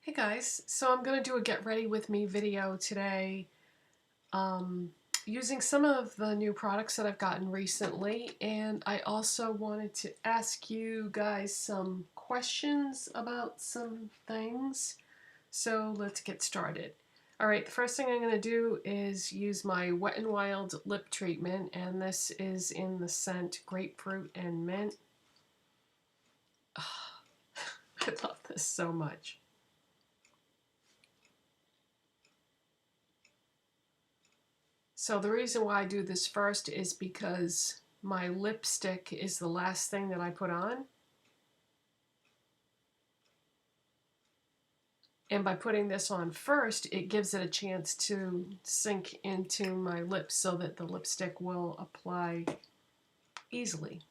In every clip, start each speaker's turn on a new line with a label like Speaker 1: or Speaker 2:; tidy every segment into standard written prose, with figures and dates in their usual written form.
Speaker 1: Hey guys, so I'm going to do a get ready with me video today using some of the new products that I've gotten recently, and I also wanted to ask you guys some questions about some things. So let's get started. Alright, the first thing I'm going to do is use my Wet n Wild lip treatment, and this is in the scent Grapefruit and Mint. I love this so much. So the reason why I do this first is because my lipstick is the last thing that I put on. And by putting this on first, it gives it a chance to sink into my lips so that the lipstick will apply easily.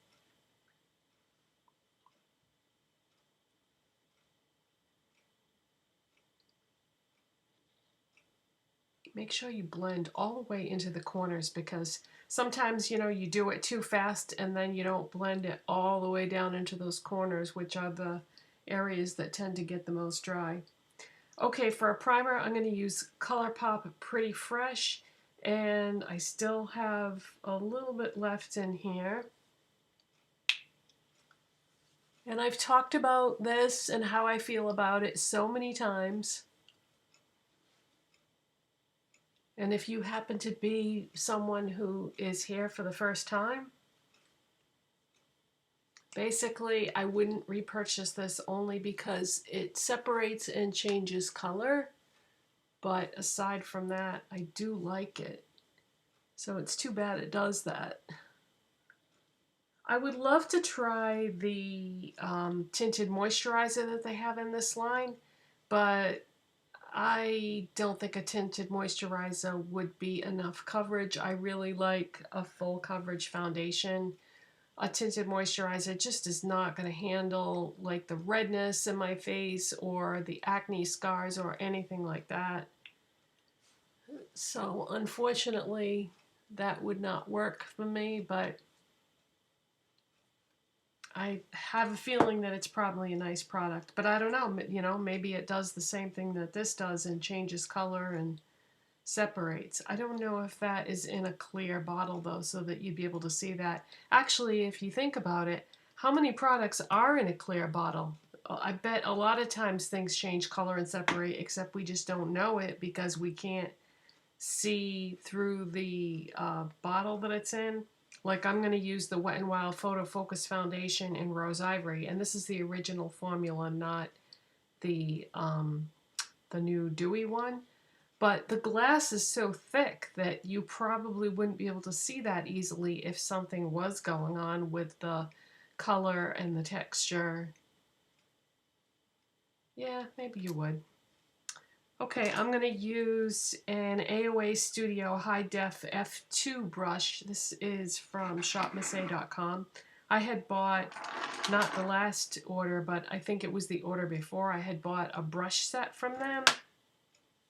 Speaker 1: Make sure you blend all the way into the corners, because sometimes, you do it too fast and then you don't blend it all the way down into those corners, which are the areas that tend to get the most dry. Okay, for a primer, I'm going to use ColourPop Pretty Fresh, and I still have a little bit left in here. And I've talked about this and how I feel about it so many times. And if you happen to be someone who is here for the first time, basically I wouldn't repurchase this only because it separates and changes color. But aside from that, I do like it. So it's too bad it does that. I would love to try the tinted moisturizer that they have in this line, but I don't think a tinted moisturizer would be enough coverage. I really like a full coverage foundation. A tinted moisturizer just is not going to handle like the redness in my face or the acne scars or anything like that. So unfortunately, that would not work for me, but I have a feeling that it's probably a nice product. But I don't know, maybe it does the same thing that this does and changes color and separates. I don't know if that is in a clear bottle though, so that you'd be able to see that. Actually, if you think about it, how many products are in a clear bottle? I bet a lot of times things change color and separate, except we just don't know it because we can't see through the bottle that it's in. Like, I'm going to use the Wet n Wild Photofocus Foundation in Rose Ivory, and this is the original formula, not the new dewy one. But the glass is so thick that you probably wouldn't be able to see that easily if something was going on with the color and the texture. Yeah, maybe you would. Okay, I'm going to use an AOA Studio High Def F2 brush. This is from Shopmissa.com. I had bought, not the last order, but I think it was the order before, I had bought a brush set from them.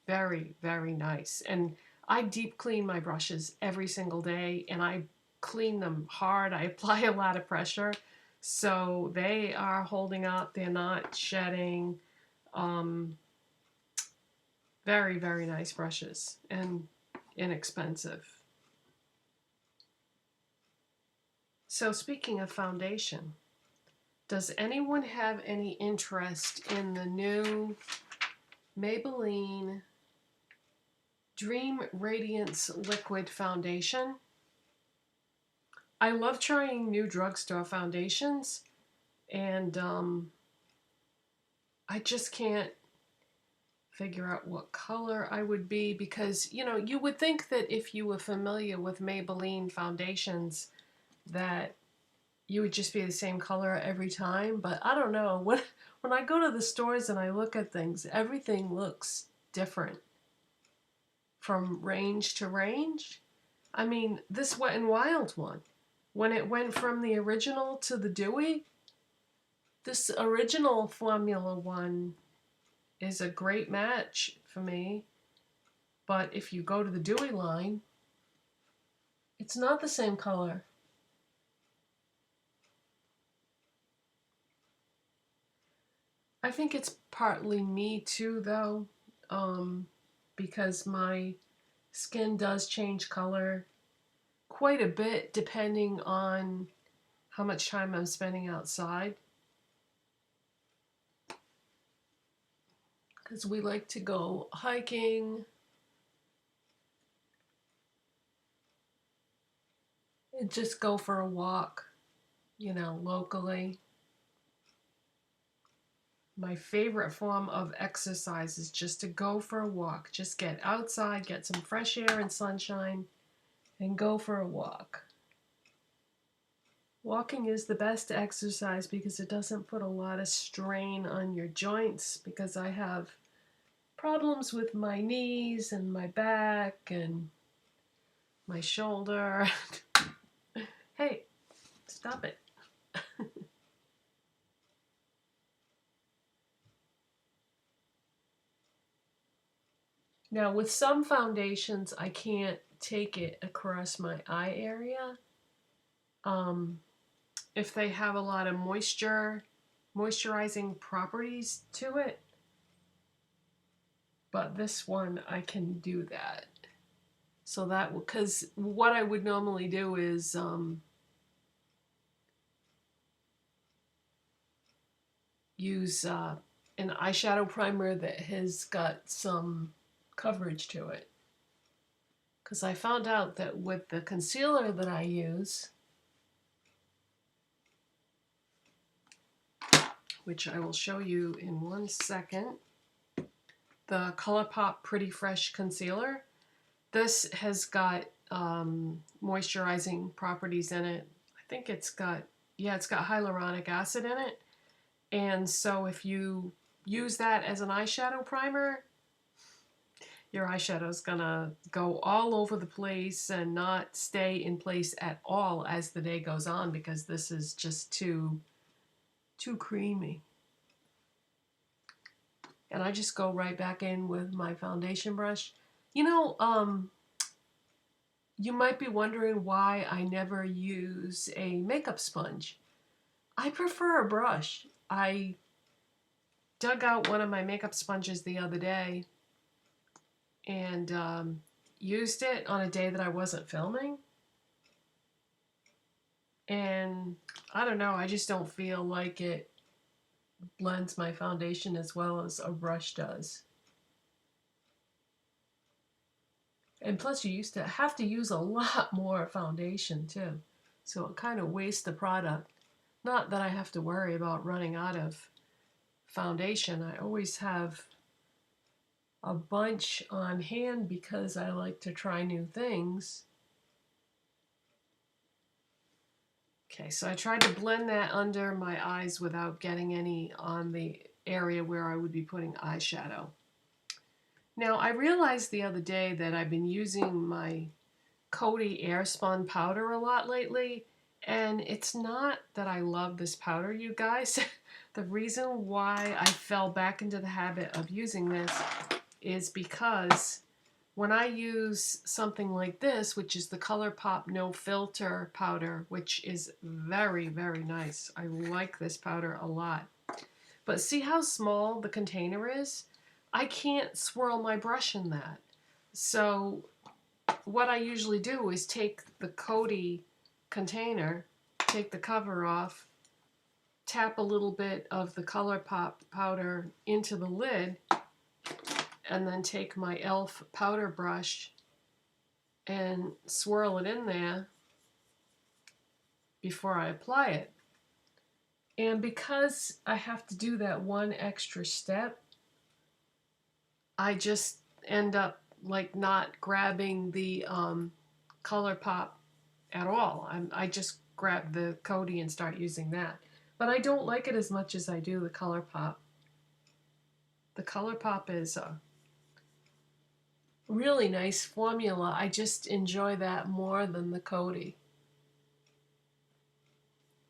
Speaker 1: Very, very nice. And I deep clean my brushes every single day, and I clean them hard. I apply a lot of pressure. So they are holding up. They're not shedding. Very, very nice brushes and inexpensive. So speaking of foundation, does anyone have any interest in the new Maybelline Dream Radiance Liquid Foundation? I love trying new drugstore foundations, and I just can't figure out what color I would be, because you would think that if you were familiar with Maybelline foundations that you would just be the same color every time, but I don't know. When I go to the stores and I look at things, everything looks different from range to range. I mean, this Wet n Wild one, when it went from the original to the dewy, this original formula one is a great match for me. But if you go to the dewy line, it's not the same color. I think it's partly me too, though, because my skin does change color quite a bit depending on how much time I'm spending outside. Because we like to go hiking and just go for a walk, you know, locally. My favorite form of exercise is just to go for a walk. Just get outside, get some fresh air and sunshine, and go for a walk. Walking is the best exercise because it doesn't put a lot of strain on your joints, because I have problems with my knees and my back and my shoulder. Hey, stop it. Now, with some foundations, I can't take it across my eye area. If they have a lot of moisturizing properties to it. But this one, I can do that. So that, because what I would normally do is use an eyeshadow primer that has got some coverage to it. Because I found out that with the concealer that I use, which I will show you in 1 second, the ColourPop Pretty Fresh Concealer, this has got moisturizing properties in it. I think it's got, yeah, it's got hyaluronic acid in it. And so if you use that as an eyeshadow primer, your eyeshadow is gonna go all over the place and not stay in place at all as the day goes on, because this is just too creamy. And I just go right back in with my foundation brush. You know, you might be wondering why I never use a makeup sponge. I prefer a brush. I dug out one of my makeup sponges the other day and used it on a day that I wasn't filming. And I don't know, I just don't feel like it blends my foundation as well as a brush does. And plus you used to have to use a lot more foundation too. So it kind of wastes the product. Not that I have to worry about running out of foundation. I always have a bunch on hand because I like to try new things. Okay, so I tried to blend that under my eyes without getting any on the area where I would be putting eyeshadow. Now, I realized the other day that I've been using my Coty Airspun powder a lot lately, and it's not that I love this powder, you guys. The reason why I fell back into the habit of using this is because when I use something like this, which is the ColourPop No Filter powder, which is very, very nice. I like this powder a lot. But see how small the container is? I can't swirl my brush in that. So what I usually do is take the Coty container, take the cover off, tap a little bit of the ColourPop powder into the lid, and then take my e.l.f. powder brush and swirl it in there before I apply it. And because I have to do that one extra step, I just end up like not grabbing the ColourPop at all. I just grab the Coty and start using that. But I don't like it as much as I do the ColourPop. The ColourPop is a really nice formula. I just enjoy that more than the Coty.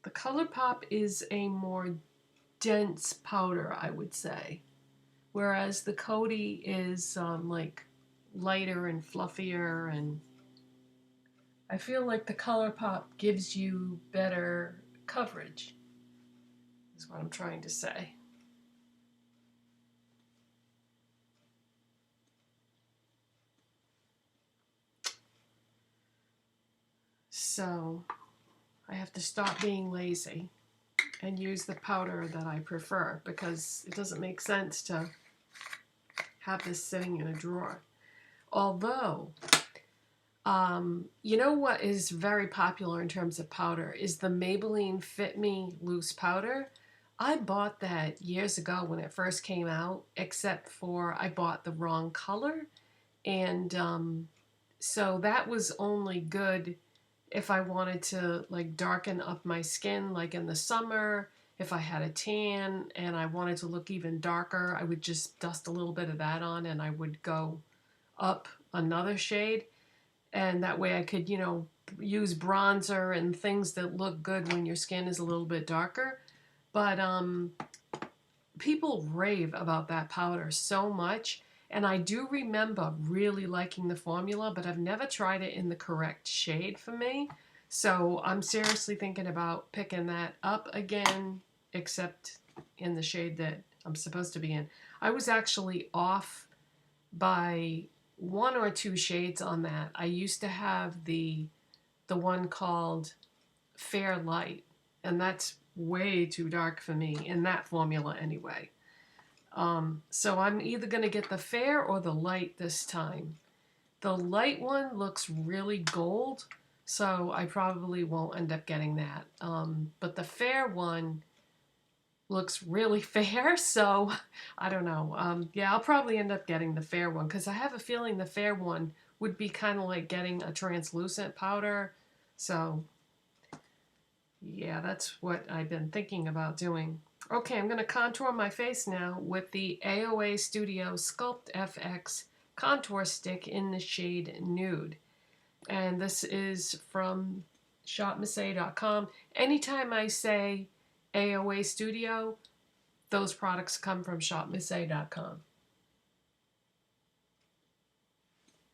Speaker 1: The ColourPop is a more dense powder, I would say, whereas the Coty is like lighter and fluffier, and I feel like the ColourPop gives you better coverage, is what I'm trying to say. So I have to stop being lazy and use the powder that I prefer, because it doesn't make sense to have this sitting in a drawer. Although, you know what is very popular in terms of powder is the Maybelline Fit Me Loose Powder. I bought that years ago when it first came out, except for I bought the wrong color. And so that was only good if I wanted to like darken up my skin, like in the summer. If I had a tan and I wanted to look even darker, I would just dust a little bit of that on and I would go up another shade. And that way I could, you know, use bronzer and things that look good when your skin is a little bit darker. But people rave about that powder so much. And I do remember really liking the formula, but I've never tried it in the correct shade for me. So I'm seriously thinking about picking that up again, except in the shade that I'm supposed to be in. I was actually off by 1 or 2 shades on that. I used to have the one called Fair Light, and that's way too dark for me in that formula anyway. So I'm either going to get the fair or the light this time. The light one looks really gold, so I probably won't end up getting that. But the fair one looks really fair, so I don't know. Yeah, I'll probably end up getting the fair one because I have a feeling the fair one would be kind of like getting a translucent powder. So yeah, that's what I've been thinking about doing. Okay, I'm going to contour my face now with the AOA Studio Sculpt FX contour stick in the shade Nude. And this is from Shopmissa.com. Anytime I say AOA Studio, those products come from Shopmissa.com.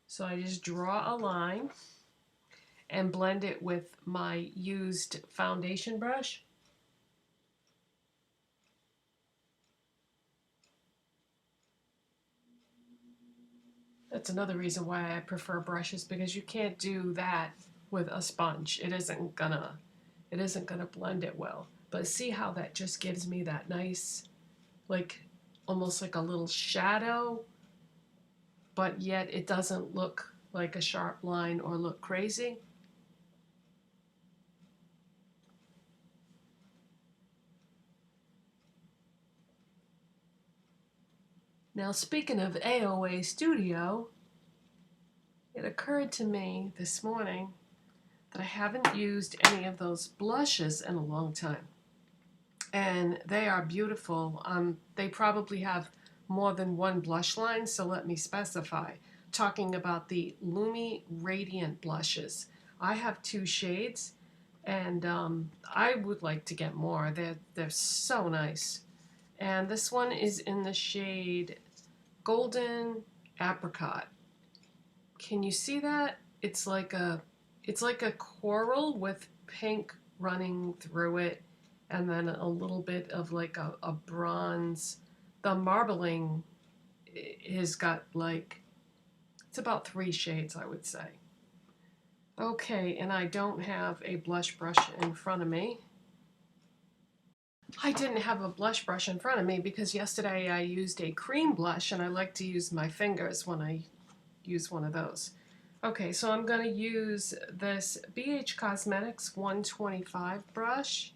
Speaker 1: So I just draw a line and blend it with my used foundation brush. That's another reason why I prefer brushes, because you can't do that with a sponge. It isn't gonna blend it well. But see how that just gives me that nice, like almost like a little shadow, but yet it doesn't look like a sharp line or look crazy. Now, speaking of AOA Studio, it occurred to me this morning that I haven't used any of those blushes in a long time. And they are beautiful. They probably have more than one blush line, so let me specify. Talking about the Lumi Radiant blushes. I have 2 shades, and I would like to get more. They're so nice. And this one is in the shade Golden Apricot. Can you see that? It's like a coral with pink running through it, and then a little bit of like a bronze. The marbling has got like, it's about 3 shades, I would say. Okay, and I don't have a blush brush in front of me. I didn't have a blush brush in front of me because yesterday I used a cream blush, and I like to use my fingers when I use one of those. Okay, so I'm going to use this BH Cosmetics 125 brush.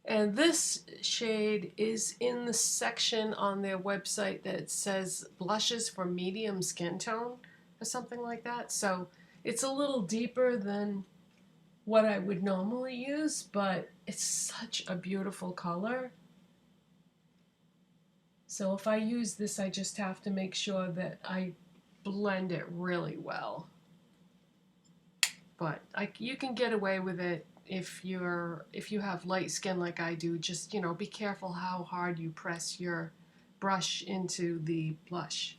Speaker 1: And this shade is in the section on their website that says blushes for medium skin tone or something like that. So it's a little deeper than what I would normally use, but it's such a beautiful color. So if I use this, I just have to make sure that I blend it really well. But you can get away with it if you have light skin like I do. Just, you know, be careful how hard you press your brush into the blush.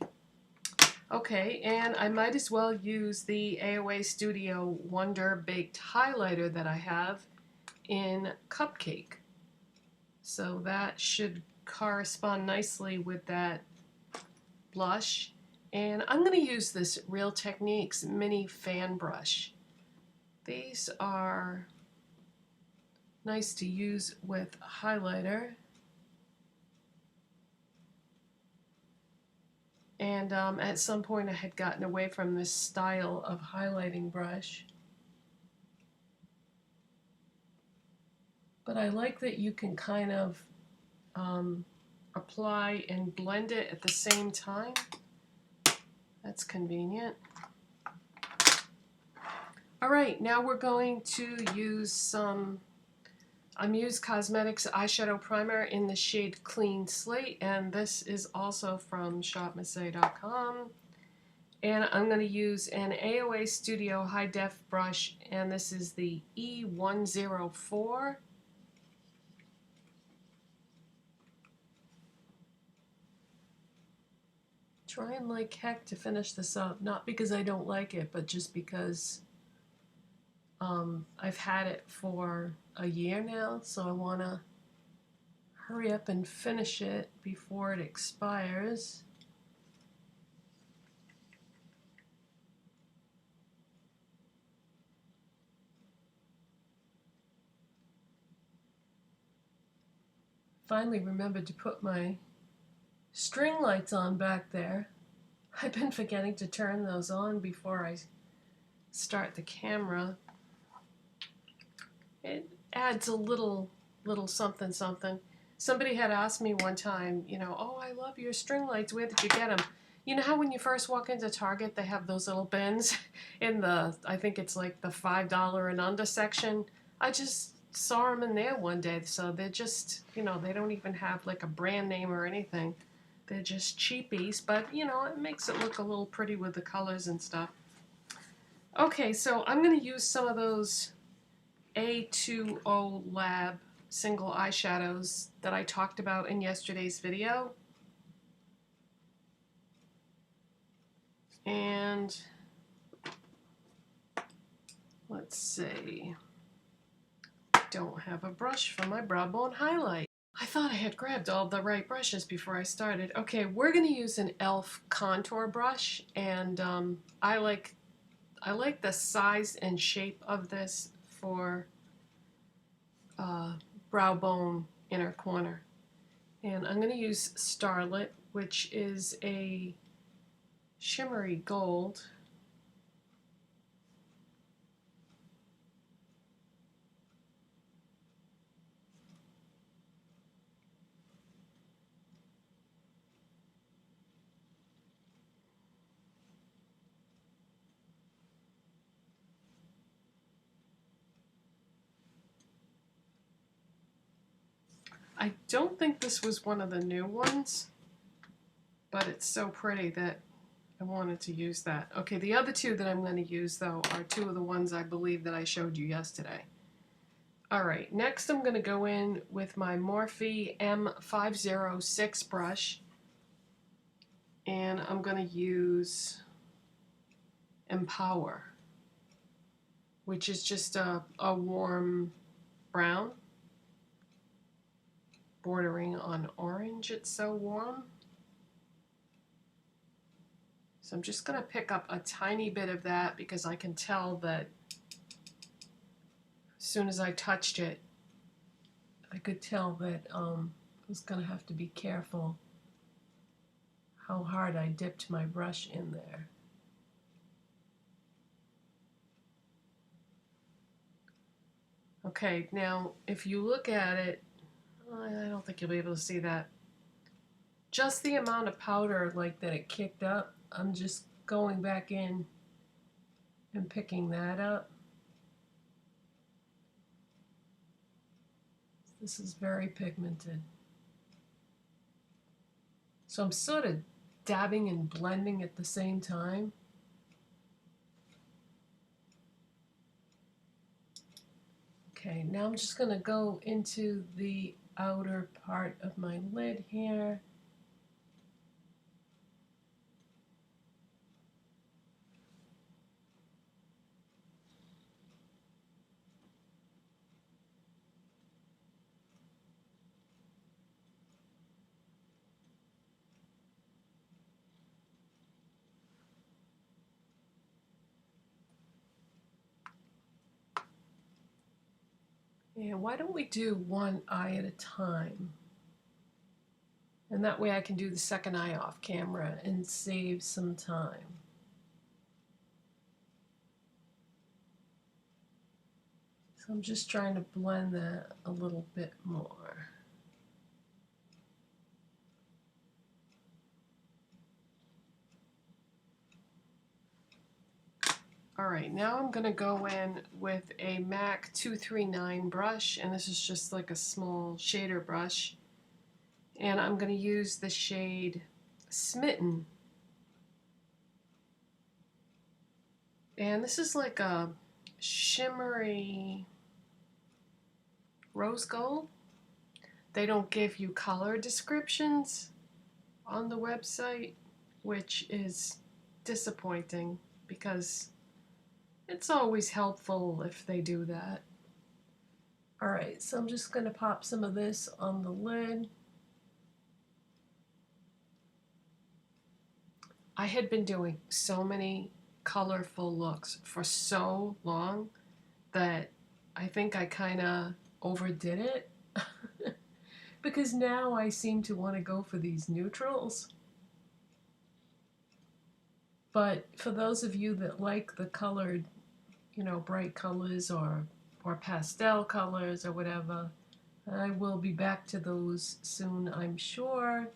Speaker 1: Okay, and I might as well use the AOA Studio Wonder Baked Highlighter that I have in Cupcake. So that should correspond nicely with that blush. And I'm going to use this Real Techniques mini fan brush. These are nice to use with a highlighter. And at some point I had gotten away from this style of highlighting brush. But I like that you can kind of apply and blend it at the same time. That's convenient. Alright, now we're going to use some Amuse Cosmetics eyeshadow primer in the shade Clean Slate, and this is also from Shopmissa.com. And I'm going to use an AOA Studio High Def brush, and this is the E104. Trying like heck to finish this up, not because I don't like it, but just because I've had it for a year now, so I want to hurry up and finish it before it expires. Finally remembered to put my string lights on back there. I've been forgetting to turn those on before I start the camera. It adds a little something something. Somebody had asked me one time, you know, oh, I love your string lights, where did you get them? You know how when you first walk into Target, they have those little bins in the, I think it's like the $5 and under section? I just saw them in there one day, so they're just, you know, they don't even have like a brand name or anything. They're just cheapies, but you know, it makes it look a little pretty with the colors and stuff. Okay, so I'm going to use some of those A2O Lab single eyeshadows that I talked about in yesterday's video. And let's see, don't have a brush for my brow bone highlight. I thought I had grabbed all the right brushes before I started. Okay, we're going to use an e.l.f. contour brush, and I like the size and shape of this for brow bone inner corner. And I'm going to use Starlet, which is a shimmery gold. I don't think this was one of the new ones, but it's so pretty that I wanted to use that. Okay, the other two that I'm going to use, though, are two of the ones I believe that I showed you yesterday. Alright, next I'm going to go in with my Morphe M506 brush, and I'm going to use Empower, which is just a warm brown bordering on orange. It's so warm. So I'm just going to pick up a tiny bit of that because I can tell that as soon as I touched it, I could tell that I was going to have to be careful how hard I dipped my brush in there. Okay, now if you look at it, I don't think you'll be able to see that. Just the amount of powder like that it kicked up, I'm just going back in and picking that up. This is very pigmented. So I'm sort of dabbing and blending at the same time. Okay, now I'm just going to go into the outer part of my lid here. And why don't we do one eye at a time? And that way I can do the second eye off camera and save some time. So I'm just trying to blend that a little bit more. All right, now I'm gonna go in with a MAC 239 brush, and this is just like a small shader brush. And I'm gonna use the shade Smitten. And this is like a shimmery rose gold. They don't give you color descriptions on the website, which is disappointing because it's always helpful if they do that. Alright, so I'm just going to pop some of this on the lid. I had been doing so many colorful looks for so long that I think I kind of overdid it. Because now I seem to want to go for these neutrals. But for those of you that like the colored, you know, bright colors or pastel colors or whatever, I will be back to those soon, I'm sure.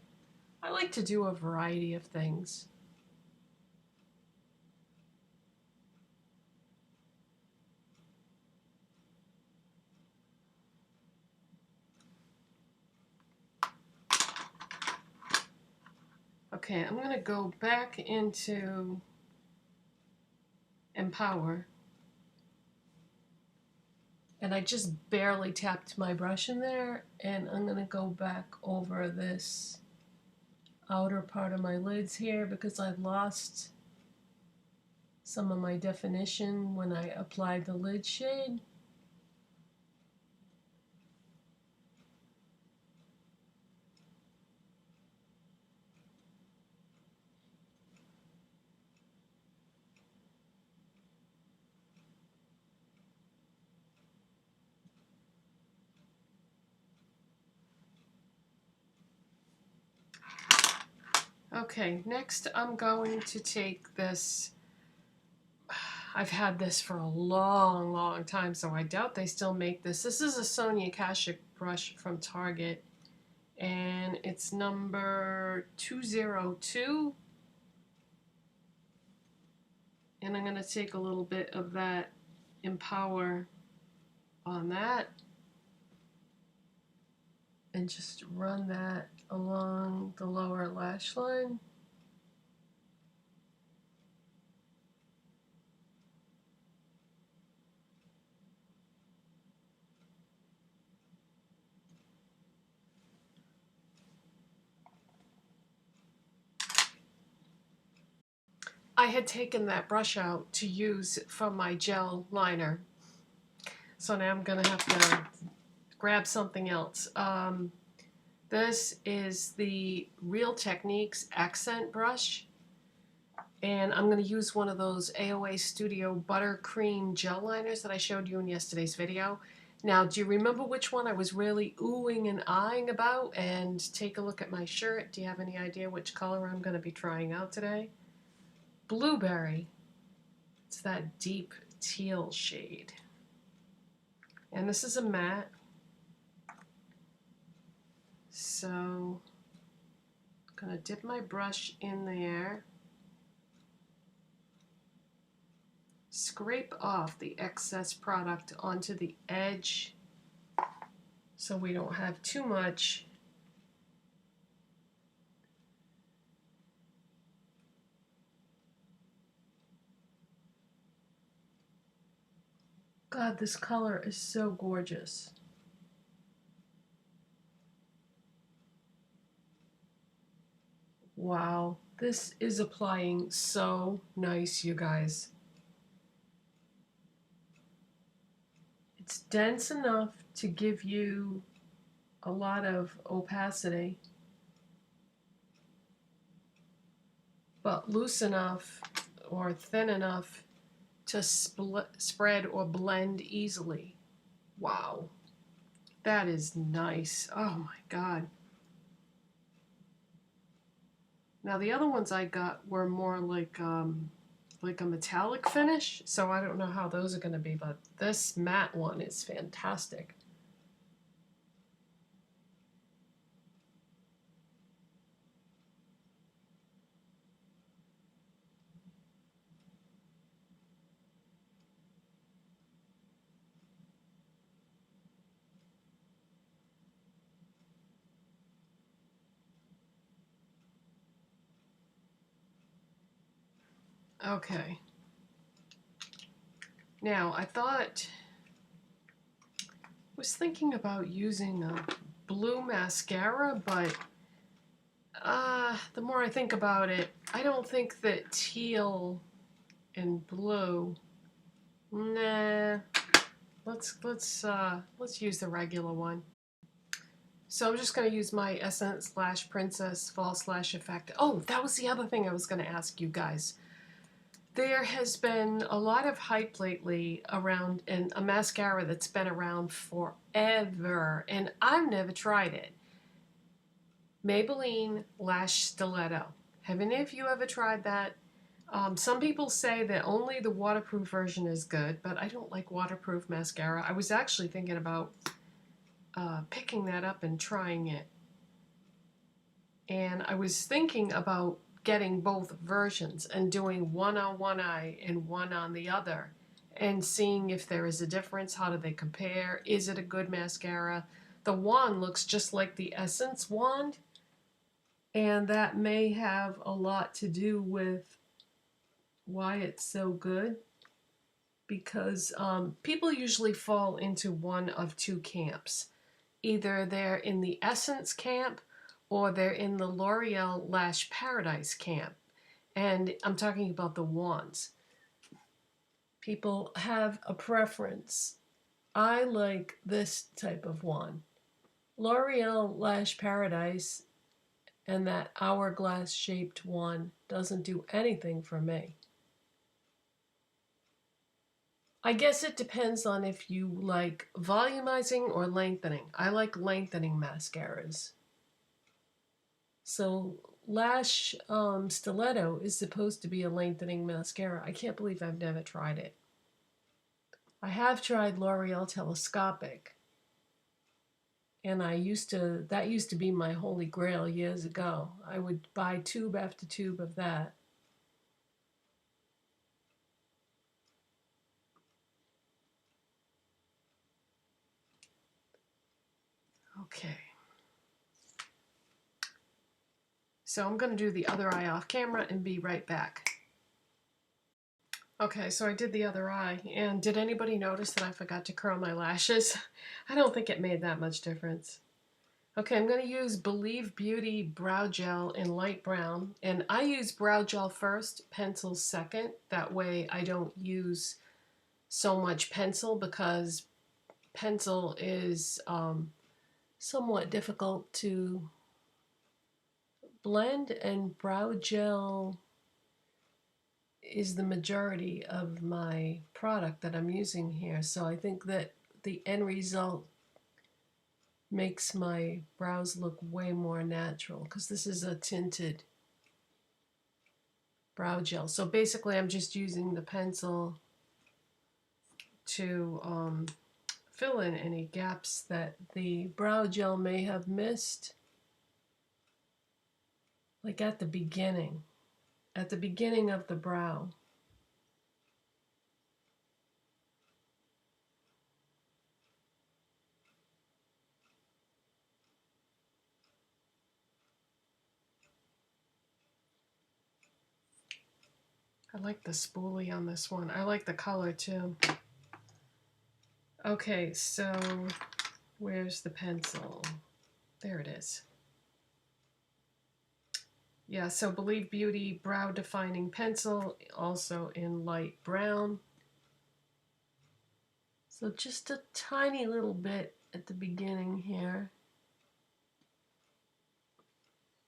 Speaker 1: I like to do a variety of things. Okay, I'm going to go back into Empower. And I just barely tapped my brush in there, and I'm going to go back over this outer part of my lids here because I lost some of my definition when I applied the lid shade. Okay, next I'm going to take this. I've had this for a long, long time, so I doubt they still make this. This is a Sonia Kashuk brush from Target, and it's number 202. And I'm going to take a little bit of that Empower on that and just run that along the lower lash line. I had taken that brush out to use for my gel liner, so now I'm going to have to grab something else. This is the Real Techniques accent brush, and I'm going to use one of those AOA Studio Buttercream gel liners that I showed you in yesterday's video. Now, do you remember which one I was really oohing and eyeing about? And take a look at my shirt. Do you have any idea which color I'm going to be trying out today? Blueberry. It's that deep teal shade. And this is a matte. So I'm going to dip my brush in there. Scrape off the excess product onto the edge so we don't have too much. God, this color is so gorgeous. Wow, this is applying so nice, you guys. It's dense enough to give you a lot of opacity, but loose enough or thin enough to spread or blend easily. Wow. That is nice. Oh my God. Now the other ones I got were more like a metallic finish, so I don't know how those are going to be, but this matte one is fantastic. Okay. Now I was thinking about using a blue mascara, but the more I think about it, I don't think that teal and blue. Nah. Let's use the regular one. So I'm just going to use my Essence Lash Princess False Lash Effect. Oh, that was the other thing I was going to ask you guys. There has been a lot of hype lately around a mascara that's been around forever, and I've never tried it. Maybelline Lash Stiletto. Have any of you ever tried that? Some people say that only the waterproof version is good, but I don't like waterproof mascara. I was actually thinking about picking that up and trying it. And I was thinking about getting both versions and doing one on one eye and one on the other and seeing if there is a difference. How do they compare? Is it a good mascara? The wand looks just like the Essence wand, and that may have a lot to do with why it's so good, because people usually fall into one of two camps. Either they're in the Essence camp or they're in the L'Oreal Lash Paradise camp. And I'm talking about the wands. People have a preference. I like this type of wand. L'Oreal Lash Paradise and that hourglass shaped one doesn't do anything for me. I guess it depends on if you like volumizing or lengthening. I like lengthening mascaras. So Lash Stiletto is supposed to be a lengthening mascara. I can't believe I've never tried it. I have tried L'Oreal Telescopic, and that used to be my holy grail years ago. I would buy tube after tube of that. Okay. So I'm going to do the other eye off camera and be right back. Okay, so I did the other eye, and did anybody notice that I forgot to curl my lashes? I don't think it made that much difference. Okay, I'm going to use Believe Beauty Brow Gel in light brown, and I use brow gel first, pencil second. That way I don't use so much pencil, because pencil is somewhat difficult to blend, and brow gel is the majority of my product that I'm using here. So I think that the end result makes my brows look way more natural, because this is a tinted brow gel. So basically I'm just using the pencil to fill in any gaps that the brow gel may have missed, like at the beginning of the brow. I like the spoolie on this one. I like the color too. Okay, so where's the pencil? There it is. Yeah, so Believe Beauty Brow Defining Pencil, also in light brown. So just a tiny little bit at the beginning here.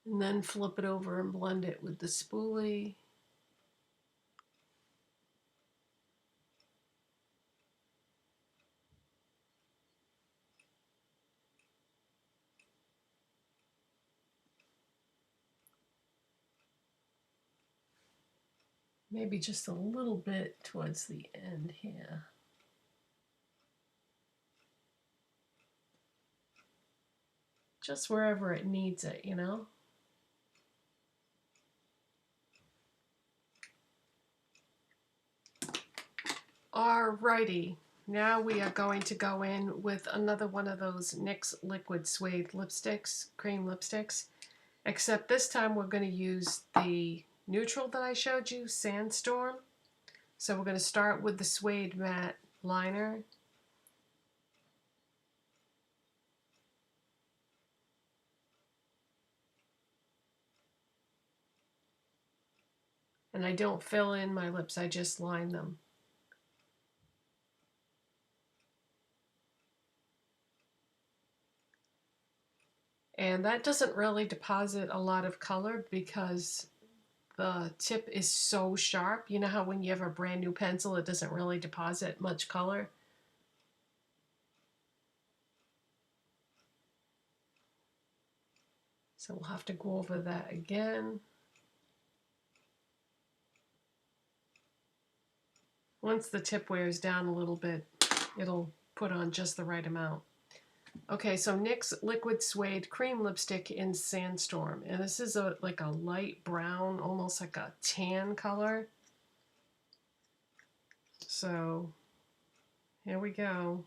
Speaker 1: And then flip it over and blend it with the spoolie. Maybe just a little bit towards the end here. Just wherever it needs it, you know? Alrighty, now we are going to go in with another one of those NYX Liquid Suede lipsticks, cream lipsticks, except this time we're going to use the neutral that I showed you, Sandstorm. So we're going to start with the Suede Matte Liner. And I don't fill in my lips, I just line them. And that doesn't really deposit a lot of color because the tip is so sharp. You know how when you have a brand new pencil, it doesn't really deposit much color? So we'll have to go over that again. Once the tip wears down a little bit, it'll put on just the right amount. Okay, so NYX Liquid Suede Cream Lipstick in Sandstorm. And this is like a light brown, almost like a tan color. So here we go.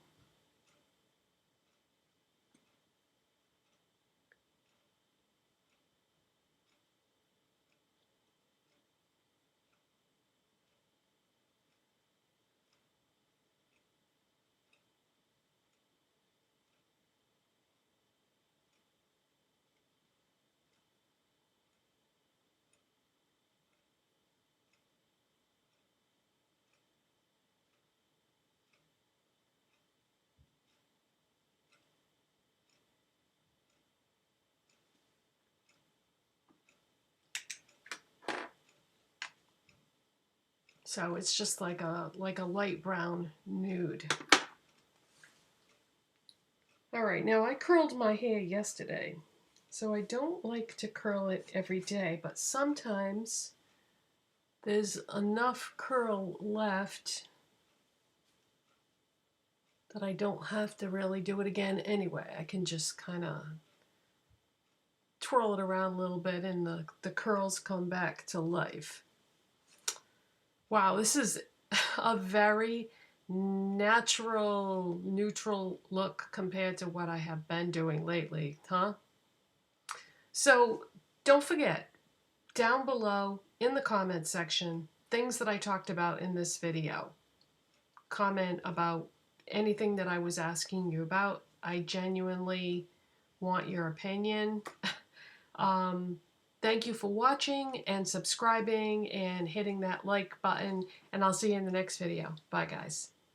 Speaker 1: So it's just like a light brown nude. All right, now I curled my hair yesterday, so I don't like to curl it every day, but sometimes there's enough curl left that I don't have to really do it again anyway. I can just kind of twirl it around a little bit and the curls come back to life. Wow, this is a very natural, neutral look compared to what I have been doing lately, huh? So don't forget, down below in the comment section, things that I talked about in this video. Comment about anything that I was asking you about. I genuinely want your opinion. Thank you for watching and subscribing and hitting that like button, and I'll see you in the next video. Bye, guys.